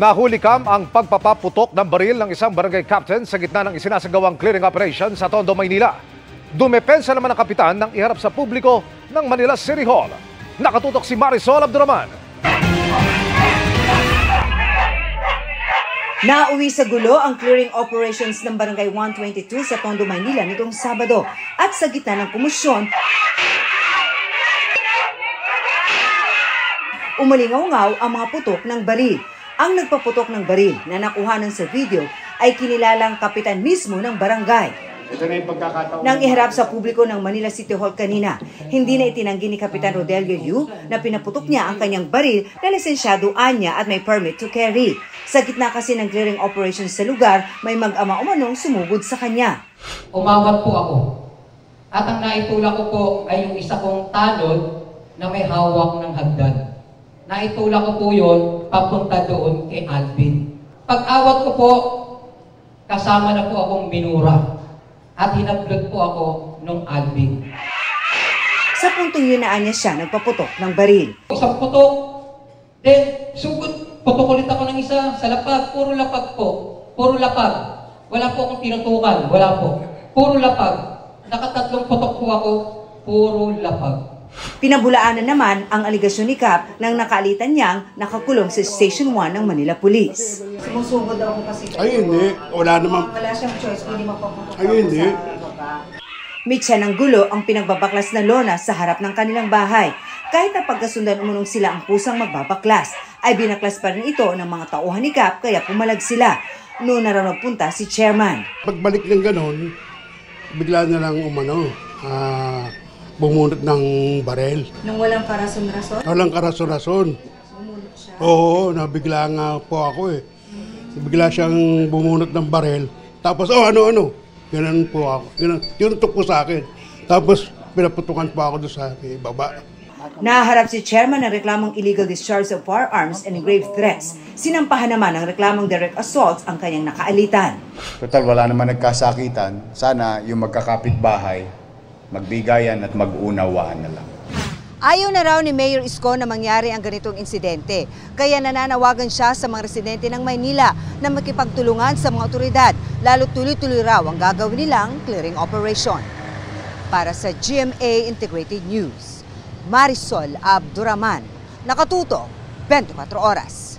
Nahuli kam ang pagpapaputok ng baril ng isang barangay captain sa gitna ng isinasagawang clearing operation sa Tondo, Maynila. Dumepensa naman ang kapitan ng iharap sa publiko ng Manila City Hall. Nakatutok si Marisol Abduraman. Nauwi sa gulo ang clearing operations ng Barangay 122 sa Tondo, Maynila nitong Sabado at sa gitna ng komosyon, umalingaw-ngaw ang mga putok ng baril. Ang nagpaputok ng baril na nakuhanan sa video ay kinilalang kapitan mismo ng barangay. Ito na yung pagkakataon. Nang iharap sa publiko ng Manila City Hall kanina, hindi na itinanggi ni Kapitan Rodelio Yu na pinaputok niya ang kanyang baril na lisensyado anya at may permit to carry. Sa gitna kasi ng clearing operations sa lugar, may mag-ama umanong sumugod sa kanya. Umawat po ako. At ang naitulak ko po ay yung isa kong tanod na may hawak ng hagdan. Naitulak ko po yun papunta doon kay Alvin. Pag-awat ko po, kasama na po akong minura. At hinablot po ako nung Alvin. Sa puntong yun na niya siya nagpaputok ng baril. Isang putok, then sugod, putok ulit ako ng isa sa lapag. Puro lapag po. Puro lapag. Wala po akong tinutukan. Wala po. Puro lapag. Nakatatlong putok po ako. Puro lapag. Pinabulaanan naman ang aligasyon ni Kap nang nakaalitan niyang nakakulong sa Station 1 ng Manila Police. Sumusugod daw ako kasi. Ay, hindi. Wala naman. Wala siyang choice kundi magpaputok. Ay, hindi. Mitsa ng gulo ang pinagbabaklas na lona sa harap ng kanilang bahay. Kahit na pagkasundan umunong sila ang pusang magbabaklas, ay binaklas pa rin ito ng mga tauhan ni Kap kaya pumalag sila. Noon na raw nagpunta si chairman. Pagbalik ng ganon, bigla na lang bumunot ng barel. Nang walang karason-rason? Walang karason-rason. Bumunot siya? Oo, nabigla nga po ako eh. Bigla siyang bumunot ng barel. Tapos, ano. Ganun po ako. Tinutok po sa akin. Tapos, pinaputukan po ako doon sa baba. Naharap si chairman ng reklamong illegal discharge of firearms and grave threats. Sinampahan naman ng reklamong direct assaults ang kanyang nakaalitan. Total, wala naman nagkasakitan. Sana yung magkakapitbahay magbigayan at mag-unawaan na lang. Ayaw na raw ni Mayor Isko na mangyari ang ganitong insidente. Kaya nananawagan siya sa mga residente ng Maynila na makipagtulungan sa mga otoridad, lalo tuloy-tuloy raw ang gagawin nilang clearing operation. Para sa GMA Integrated News, Marisol Abduraman, nakatuto 24 oras.